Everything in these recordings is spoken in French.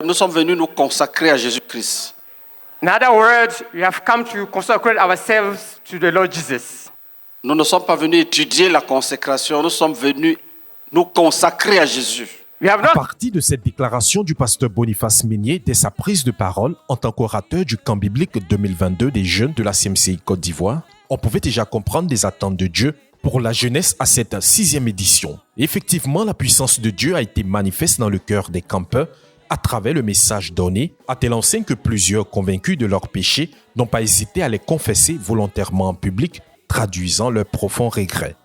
Nous sommes venus nous consacrer à Jésus-Christ. In other words, we have come to consecrate ourselves to the Lord Jesus. Nous ne sommes pas venus étudier la consécration, nous sommes venus nous consacrer à Jésus. À partir de cette déclaration du pasteur Boniface Meignier dès sa prise de parole en tant qu'orateur du camp biblique 2022 des jeunes de la CMCI Côte d'Ivoire, on pouvait déjà comprendre les attentes de Dieu pour la jeunesse à cette 6e édition. Et effectivement, la puissance de Dieu a été manifeste dans le cœur des campeurs à travers le message donné, à telle enseigne que plusieurs, convaincus de leurs péchés, n'ont pas hésité à les confesser volontairement en public, traduisant leurs profonds regrets.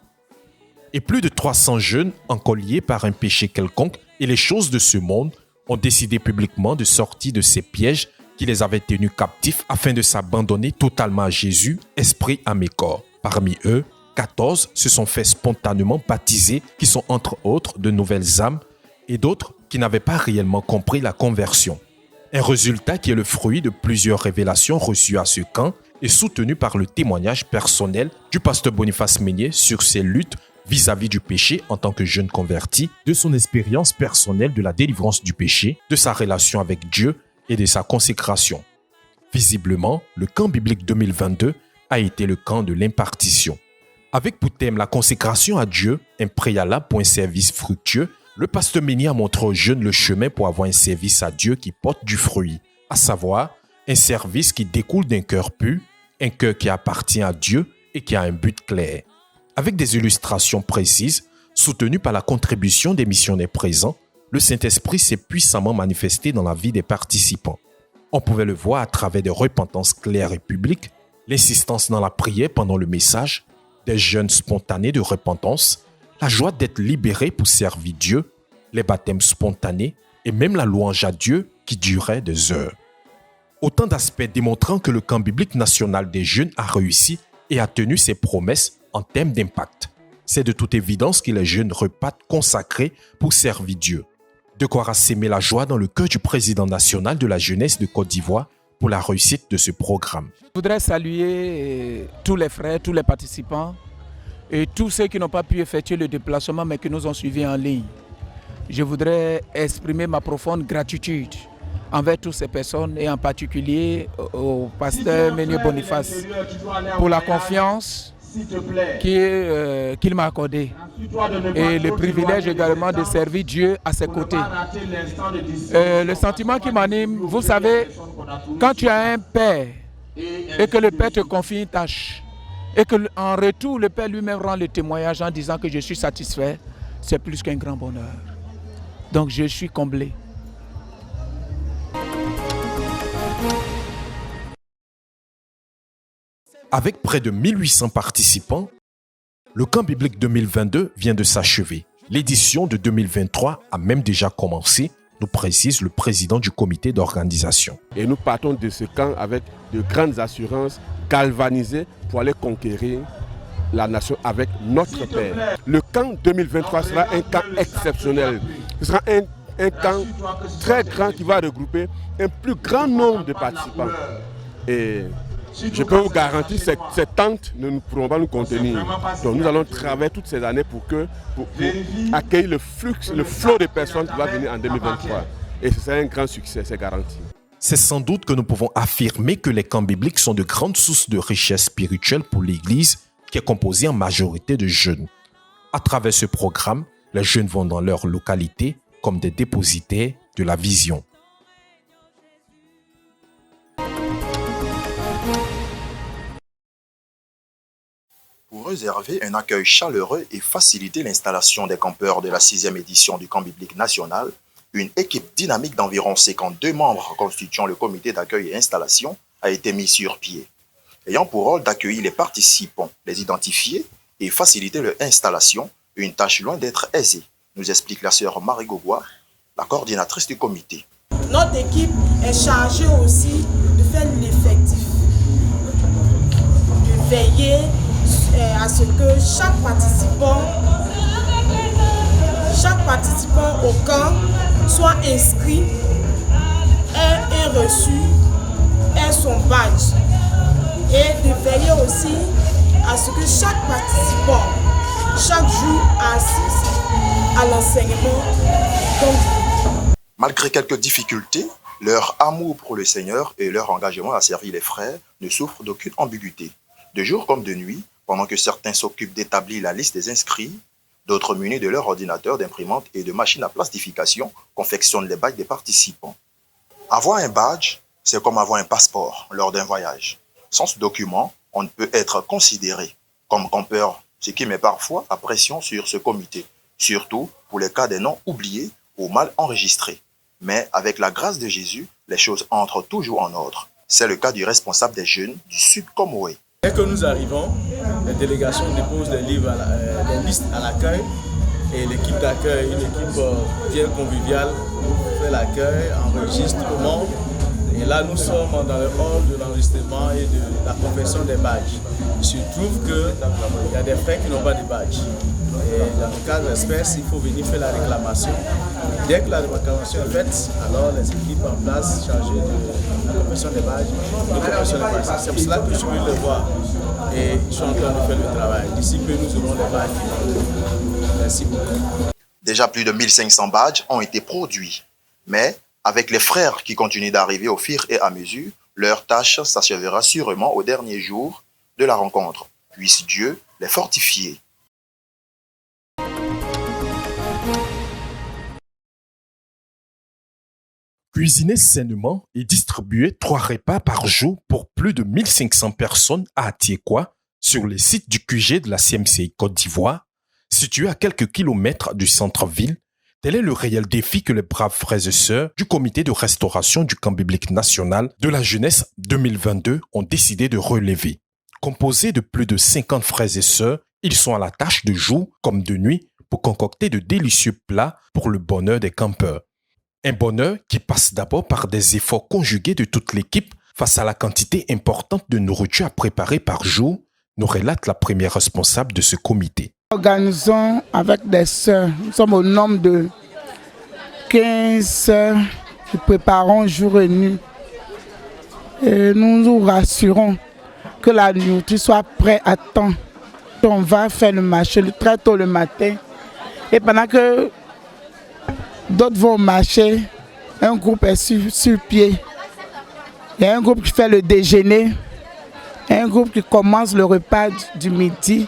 Et plus de 300 jeunes, encore liés par un péché quelconque et les choses de ce monde, ont décidé publiquement de sortir de ces pièges qui les avaient tenus captifs afin de s'abandonner totalement à Jésus, esprit, âme et corps. Parmi eux, 14 se sont fait spontanément baptiser, qui sont entre autres de nouvelles âmes, et d'autres qui n'avaient pas réellement compris la conversion. Un résultat qui est le fruit de plusieurs révélations reçues à ce camp et soutenu par le témoignage personnel du pasteur Boniface Meignier sur ses luttes vis-à-vis du péché en tant que jeune converti, de son expérience personnelle de la délivrance du péché, de sa relation avec Dieu et de sa consécration. Visiblement, le camp biblique 2022 a été le camp de l'impartition. Avec pour thème la consécration à Dieu, un préalable pour un service fructueux, le pasteur Meignier a montré aux jeunes le chemin pour avoir un service à Dieu qui porte du fruit, à savoir un service qui découle d'un cœur pur, un cœur qui appartient à Dieu et qui a un but clair. Avec des illustrations précises, soutenues par la contribution des missionnaires présents, le Saint-Esprit s'est puissamment manifesté dans la vie des participants. On pouvait le voir à travers des repentances claires et publiques, l'insistance dans la prière pendant le message, des jeûnes spontanés de repentance, la joie d'être libéré pour servir Dieu, les baptêmes spontanés et même la louange à Dieu qui durait des heures. Autant d'aspects démontrant que le camp biblique national des jeunes a réussi et a tenu ses promesses en termes d'impact. C'est de toute évidence que les jeunes repartent consacrés pour servir Dieu. De quoi rassembler la joie dans le cœur du président national de la jeunesse de Côte d'Ivoire pour la réussite de ce programme. Je voudrais saluer tous les frères, tous les participants et tous ceux qui n'ont pas pu effectuer le déplacement mais qui nous ont suivis en ligne. Je voudrais exprimer ma profonde gratitude envers toutes ces personnes et en particulier au pasteur Meignier Boniface pour la confiance qu'il m'a accordée et le privilège également de servir Dieu à ses côtés. Le sentiment qui m'anime, vous savez, quand tu as un père et que le père te confie une tâche et qu'en retour le père lui-même rend le témoignage en disant que je suis satisfait, c'est plus qu'un grand bonheur. Donc je suis comblé. Avec près de 1800 participants, le camp biblique 2022 vient de s'achever. L'édition de 2023 a même déjà commencé, nous précise le président du comité d'organisation. Et nous partons de ce camp avec de grandes assurances, galvanisées pour aller conquérir la nation avec notre Père. Le camp 2023 sera un camp exceptionnel. Ce sera un camp très grand qui va regrouper un plus grand nombre de participants. Et je peux vous garantir que ces tentes ne pourront pas nous contenir. Donc nous allons travailler toutes ces années pour accueillir le flot de personnes qui va venir en 2023. Et ce sera un grand succès, c'est garanti. C'est sans doute que nous pouvons affirmer que les camps bibliques sont de grandes sources de richesse spirituelle pour l'Église qui est composée en majorité de jeunes. À travers ce programme, les jeunes vont dans leur localité comme des dépositaires de la vision. Pour réserver un accueil chaleureux et faciliter l'installation des campeurs de la 6e édition du camp biblique national, une équipe dynamique d'environ 52 membres constituant le comité d'accueil et installation a été mise sur pied, ayant pour rôle d'accueillir les participants, les identifier et faciliter leur installation, une tâche loin d'être aisée, nous explique la sœur Marie Gogoua, la coordinatrice du comité. Notre équipe est chargée aussi de faire l'effectif, de veiller à ce que chaque participant au camp soit inscrit, ait reçu son badge et de veiller aussi à ce que chaque participant, chaque jour, assiste à l'enseignement. Malgré quelques difficultés, leur amour pour le Seigneur et leur engagement à servir les frères ne souffrent d'aucune ambiguïté. De jour comme de nuit, pendant que certains s'occupent d'établir la liste des inscrits, d'autres munis de leur ordinateur, d'imprimante et de machines à plastification confectionnent les badges des participants. Avoir un badge, c'est comme avoir un passeport lors d'un voyage. Sans ce document, on ne peut être considéré comme campeur, ce qui met parfois la pression sur ce comité, surtout pour les cas des noms oubliés ou mal enregistrés. Mais avec la grâce de Jésus, les choses entrent toujours en ordre. C'est le cas du responsable des jeunes du Sud Comoé. Dès que nous arrivons, les délégations déposent les listes à l'accueil et l'équipe d'accueil, une équipe bien conviviale, fait l'accueil, enregistre le monde. Et là, nous sommes dans le hall de l'enregistrement et de la confection des badges. Il se trouve qu'il y a des frères qui n'ont pas de badge. Et dans le cas d'espèce, il faut venir faire la réclamation. Dès que la réclamation est faite, alors les équipes en place chargées de la confection des badges, c'est pour cela que je suis venu le voir. Et je suis en train de faire le travail. D'ici peu, nous aurons les badges. Merci beaucoup. Déjà plus de 1500 badges ont été produits. Mais avec les frères qui continuent d'arriver au fur et à mesure, leur tâche s'achèvera sûrement au dernier jour de la rencontre. Puisse Dieu les fortifier. Cuisiner sainement et distribuer 3 repas par jour pour plus de 1500 personnes à Atiekwa, sur les sites du QG de la CMCI Côte d'Ivoire, situé à quelques kilomètres du centre-ville. Tel est le réel défi que les braves frères et sœurs du comité de restauration du camp biblique national de la jeunesse 2022 ont décidé de relever. Composés de plus de 50 frères et sœurs, ils sont à la tâche de jour comme de nuit pour concocter de délicieux plats pour le bonheur des campeurs. Un bonheur qui passe d'abord par des efforts conjugués de toute l'équipe face à la quantité importante de nourriture à préparer par jour, nous relate la première responsable de ce comité. Organisons avec des sœurs. Nous sommes au nombre de 15 sœurs qui préparons jour et nuit. Et nous nous rassurons que la nourriture soit prête à temps. On va faire le marché très tôt le matin. Et pendant que d'autres vont marcher, un groupe est sur pied. Il y a un groupe qui fait le déjeuner. Il y a un groupe qui commence le repas du midi.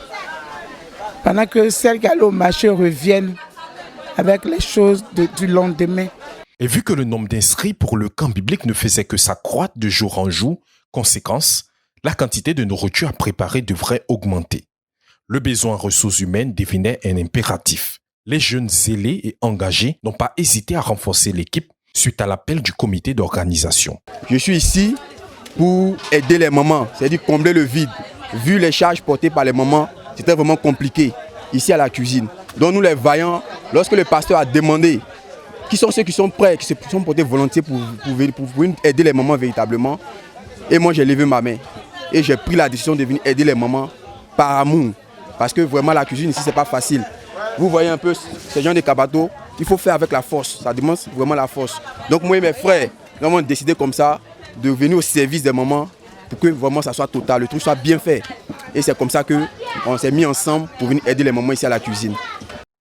Pendant que celles qui allaient au marché reviennent avec les choses du lendemain. Et vu que le nombre d'inscrits pour le camp biblique ne faisait que s'accroître de jour en jour, conséquence, la quantité de nourriture à préparer devrait augmenter. Le besoin en ressources humaines devenait un impératif. Les jeunes zélés et engagés n'ont pas hésité à renforcer l'équipe suite à l'appel du comité d'organisation. Je suis ici pour aider les mamans, c'est-à-dire combler le vide. Vu les charges portées par les mamans, c'était vraiment compliqué ici à la cuisine. Donc nous les voyants, lorsque le pasteur a demandé qui sont ceux qui sont prêts, qui se sont portés volontiers pour aider les mamans véritablement, et moi j'ai levé ma main et j'ai pris la décision de venir aider les mamans par amour. Parce que vraiment la cuisine ici c'est pas facile. Vous voyez un peu ces gens de Kabato, il faut faire avec la force, ça demande vraiment la force. Donc moi et mes frères, nous avons décidé comme ça de venir au service des mamans pour que vraiment ça soit total, le truc soit bien fait. Et c'est comme ça qu'on s'est mis ensemble pour venir aider les mamans ici à la cuisine.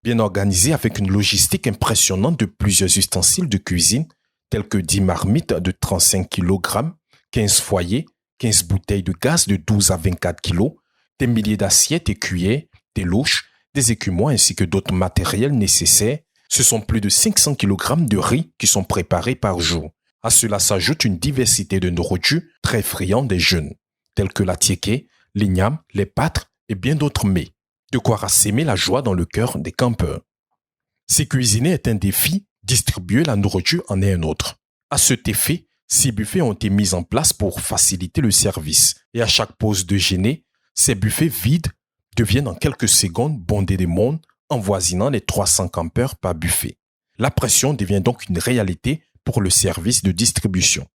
Bien organisé avec une logistique impressionnante de plusieurs ustensiles de cuisine, tels que 10 marmites de 35 kg, 15 foyers, 15 bouteilles de gaz de 12 à 24 kg, des milliers d'assiettes et cuillères, des louches, des écumoires ainsi que d'autres matériels nécessaires. Ce sont plus de 500 kg de riz qui sont préparés par jour. À cela s'ajoute une diversité de nourriture très friande des jeunes, tels que la tiéké, l'igname, les pâtres et bien d'autres mets. De quoi rassembler la joie dans le cœur des campeurs. Si cuisiner est un défi, distribuer la nourriture en est un autre. À cet effet, 6 buffets ont été mis en place pour faciliter le service. Et à chaque pause déjeuner, ces buffets vides deviennent en quelques secondes bondés de monde, avoisinant les 300 campeurs par buffet. La pression devient donc une réalité pour le service de distribution.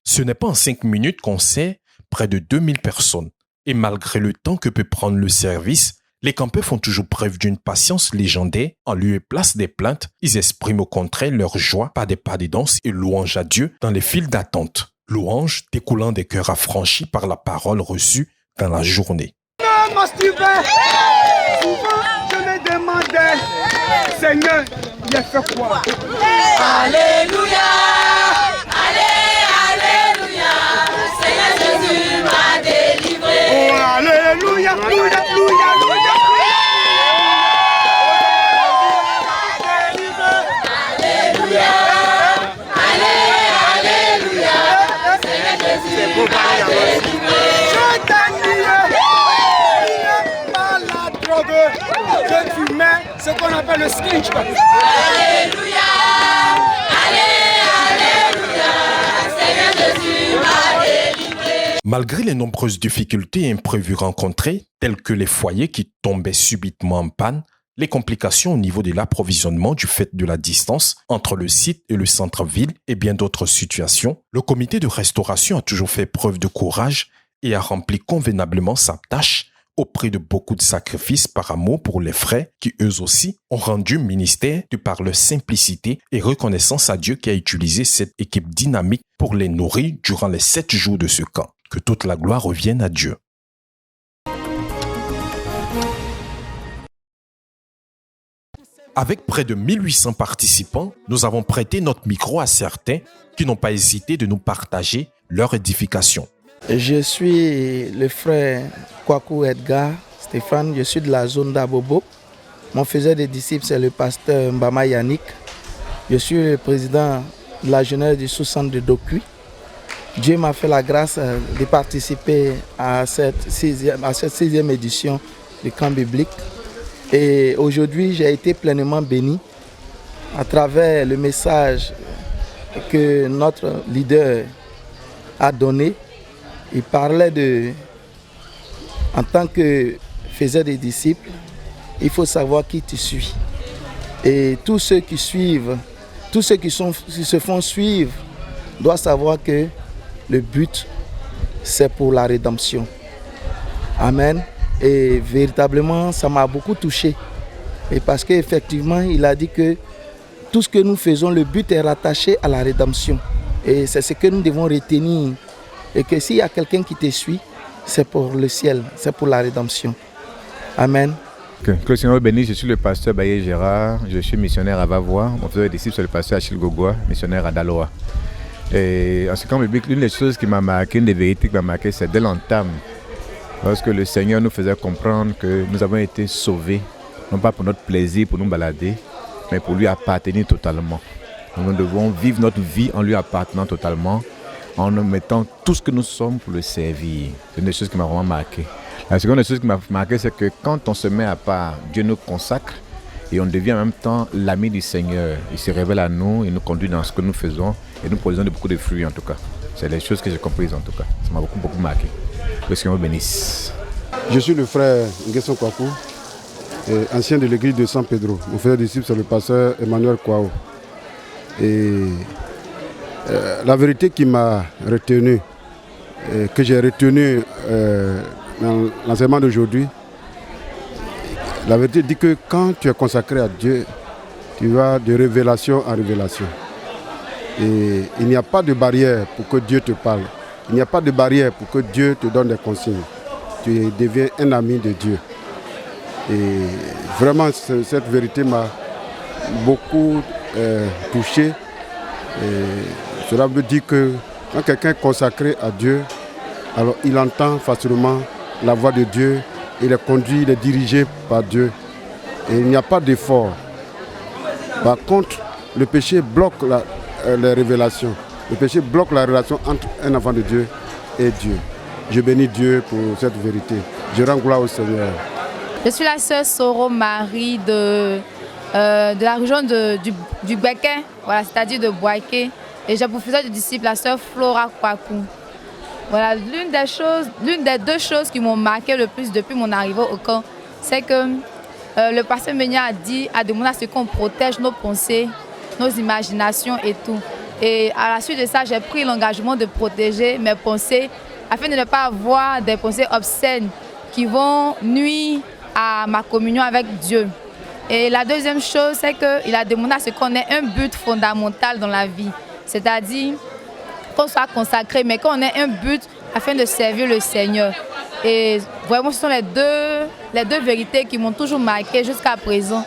Ce n'est pas en 5 minutes qu'on sert près de 2000 personnes. Et malgré le temps que peut prendre le service, les campeurs font toujours preuve d'une patience légendaire. En lieu et place des plaintes, ils expriment au contraire leur joie par des pas de danse et louanges à Dieu dans les files d'attente. Louanges découlant des cœurs affranchis par la parole reçue dans la journée. Souvent, je me demandais, Seigneur, il a fait quoi? Alléluia, alléluia, Seigneur Jésus m'a délivré. Oh, alléluia, alléluia, alléluia. Je fumais ce qu'on appelle le sketch. Alléluia, alléluia, Seigneur Jésus m'a délivré. Malgré les nombreuses difficultés imprévues rencontrées, telles que les foyers qui tombaient subitement en panne, les complications au niveau de l'approvisionnement du fait de la distance entre le site et le centre-ville et bien d'autres situations, le comité de restauration a toujours fait preuve de courage et a rempli convenablement sa tâche au prix de beaucoup de sacrifices par amour pour les frères qui eux aussi ont rendu ministère de par leur simplicité et reconnaissance à Dieu qui a utilisé cette équipe dynamique pour les nourrir durant les 7 jours de ce camp. Que toute la gloire revienne à Dieu. Avec près de 1800 participants, nous avons prêté notre micro à certains qui n'ont pas hésité de nous partager leur édification. Je suis le frère Kwaku Edgar Stéphane, je suis de la zone d'Abobo. Mon faiseur des disciples, c'est le pasteur Mbama Yannick. Je suis le président de la jeunesse du sous-centre de Dokui. Dieu m'a fait la grâce de participer à cette sixième édition du camp biblique. Et aujourd'hui, j'ai été pleinement béni à travers le message que notre leader a donné. Il parlait de, en tant que faiseur des disciples, il faut savoir qui tu suis. Et tous ceux qui suivent, tous ceux qui se font suivre, doivent savoir que le but, c'est pour la rédemption. Amen. Et véritablement, ça m'a beaucoup touché. Et parce qu'effectivement, il a dit que tout ce que nous faisons, le but est rattaché à la rédemption. Et c'est ce que nous devons retenir. Et que s'il y a quelqu'un qui te suit, c'est pour le ciel, c'est pour la rédemption. Amen. Que le Seigneur bénisse, je suis le pasteur Baye Gérard, je suis missionnaire à Vavois. Mon frère disciple, c'est le pasteur Achille Gogoa, missionnaire à Daloa. Et en ce camp biblique, l'une des choses qui m'a marqué, une des vérités qui m'a marqué, c'est dès l'entame. Lorsque le Seigneur nous faisait comprendre que nous avons été sauvés, non pas pour notre plaisir, pour nous balader, mais pour lui appartenir totalement. Nous devons vivre notre vie en lui appartenant totalement, en nous mettant tout ce que nous sommes pour le servir. C'est une des choses qui m'a vraiment marqué. La seconde des choses qui m'a marqué, c'est que quand on se met à part, Dieu nous consacre et on devient en même temps l'ami du Seigneur. Il se révèle à nous, il nous conduit dans ce que nous faisons et nous produisons beaucoup de fruits en tout cas. C'est les choses que j'ai comprises en tout cas. Ça m'a beaucoup marqué. Que le Seigneur bénisse. Je suis le frère Nguesson Kwaku, ancien de l'église de San Pedro. Mon frère disciple, c'est le pasteur Emmanuel Kwao. Et la vérité qui m'a retenu, que j'ai retenu dans l'enseignement d'aujourd'hui, la vérité dit que quand tu es consacré à Dieu, tu vas de révélation en révélation. Et il n'y a pas de barrière pour que Dieu te parle. Il n'y a pas de barrière pour que Dieu te donne des consignes. Tu deviens un ami de Dieu. Et vraiment, cette vérité m'a beaucoup touché. Et cela veut dire que quand quelqu'un est consacré à Dieu, alors il entend facilement la voix de Dieu, il est conduit, il est dirigé par Dieu. Et il n'y a pas d'effort. Par contre, le péché bloque les révélations. Le péché bloque la relation entre un enfant de Dieu et Dieu. Je bénis Dieu pour cette vérité. Je rends gloire au Seigneur. Je suis la sœur Soro Marie de la région du Béquin, voilà, c'est-à-dire de Boaké. Et j'ai pour faiseur de disciple la sœur Flora Kwaku. Voilà, l'une des deux choses qui m'ont marqué le plus depuis mon arrivée au camp, c'est que le pasteur Menia a demandé à ce qu'on protège nos pensées, nos imaginations et tout. Et à la suite de ça, j'ai pris l'engagement de protéger mes pensées afin de ne pas avoir des pensées obscènes qui vont nuire à ma communion avec Dieu. Et la deuxième chose, c'est qu'il a demandé à ce qu'on ait un but fondamental dans la vie. C'est-à-dire qu'on soit consacré, mais qu'on ait un but afin de servir le Seigneur. Et vraiment, ce sont les deux vérités qui m'ont toujours marqué jusqu'à présent.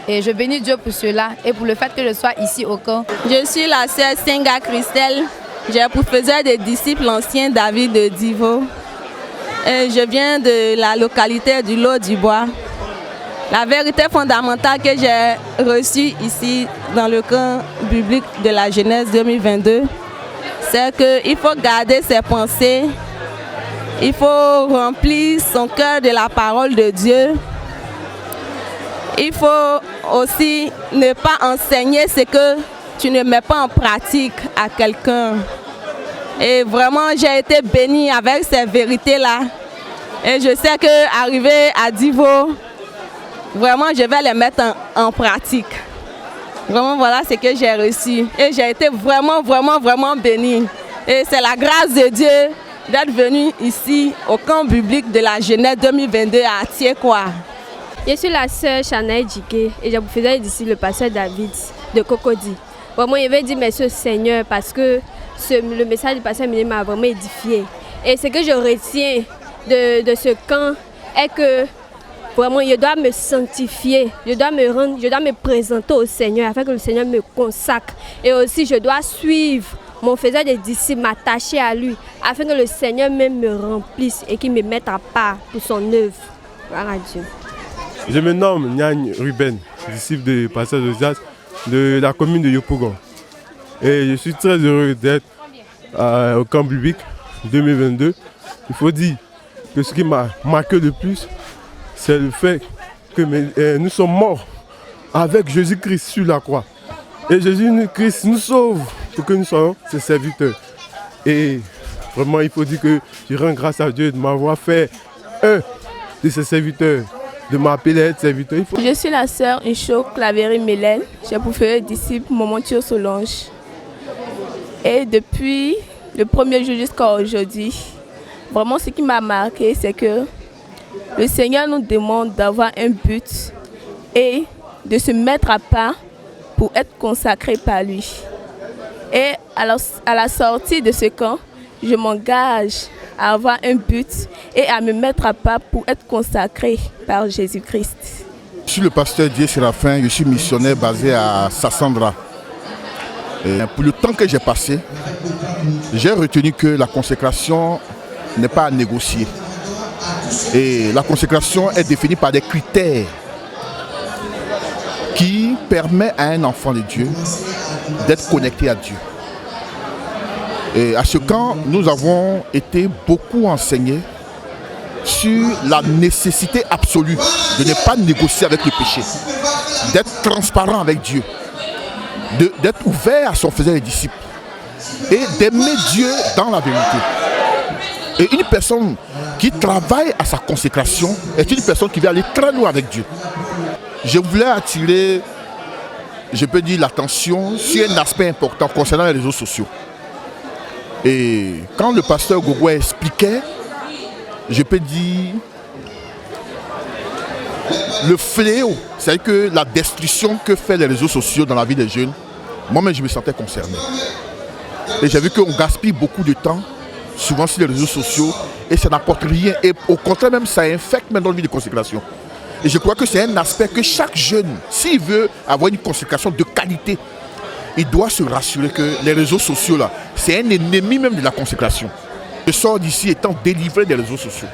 Et je bénis Dieu pour cela et pour le fait que je sois ici au camp. Je suis la sœur Senga Christelle. J'ai pour faiseur des disciples anciens David de Divo. Et je viens de la localité du Lot du Bois. La vérité fondamentale que j'ai reçue ici dans le camp biblique de la Genèse 2022, c'est qu'il faut garder ses pensées, il faut remplir son cœur de la parole de Dieu. Il faut aussi ne pas enseigner ce que tu ne mets pas en pratique à quelqu'un. Et vraiment, j'ai été bénie avec ces vérités-là. Et je sais qu'arrivé à Divo, vraiment, je vais les mettre en pratique. Vraiment, voilà ce que j'ai reçu. Et j'ai été vraiment bénie. Et c'est la grâce de Dieu d'être venue ici au camp biblique de la Genèse 2022 à Atiekwa. Je suis la sœur Chanaï Djike et je vous faisais ici le pasteur David de Cocody. Vraiment, je vais dire merci au Seigneur parce que le message du pasteur m'a vraiment édifié. Et ce que je retiens de ce camp est que vraiment, je dois me sanctifier, je dois me présenter au Seigneur afin que le Seigneur me consacre. Et aussi, je dois suivre mon faiseur des disciples, m'attacher à lui afin que le Seigneur même me remplisse et qu'il me mette à part pour son œuvre. Gloire à Dieu. Je me nomme Nyan Ruben, disciple de pasteur Josias de la commune de Yopougon. Et je suis très heureux d'être au camp biblique 2022. Il faut dire que ce qui m'a marqué le plus, c'est le fait que nous sommes morts avec Jésus-Christ sur la croix. Et Jésus-Christ nous sauve pour que nous soyons ses serviteurs. Et vraiment, il faut dire que je rends grâce à Dieu de m'avoir fait un de ses serviteurs, de m'appeler à être serviteur. Je suis la sœur Incho Claverie Mélène. J'ai pour faire disciple Momontio Solange. Et depuis le premier jour jusqu'à aujourd'hui, vraiment ce qui m'a marqué, c'est que le Seigneur nous demande d'avoir un but et de se mettre à part pour être consacré par lui. Et à la sortie de ce camp, je m'engage à avoir un but et à me mettre à part pour être consacré par Jésus-Christ. Je suis le pasteur Dieu Séraphin, je suis missionnaire basé à Sassandra. Et pour le temps que j'ai passé, j'ai retenu que la consécration n'est pas à négocier. Et la consécration est définie par des critères qui permettent à un enfant de Dieu d'être connecté à Dieu. Et à ce camp, nous avons été beaucoup enseignés sur la nécessité absolue de ne pas négocier avec le péché, d'être transparent avec Dieu, d'être ouvert à son faiseur des disciples et d'aimer Dieu dans la vérité. Et une personne qui travaille à sa consécration est une personne qui va aller très loin avec Dieu. Je voulais attirer, je peux dire, l'attention sur un aspect important concernant les réseaux sociaux. Et quand le pasteur Gogo expliquait, je peux dire, le fléau, c'est-à-dire que la destruction que fait les réseaux sociaux dans la vie des jeunes, moi-même je me sentais concerné. Et j'ai vu qu'on gaspille beaucoup de temps, souvent sur les réseaux sociaux, et ça n'apporte rien. Et au contraire même, ça infecte maintenant la vie de consécration. Et je crois que c'est un aspect que chaque jeune, s'il veut avoir une consécration de qualité, il doit se rassurer que les réseaux sociaux, là, c'est un ennemi même de la consécration. Je sors d'ici étant délivré des réseaux sociaux.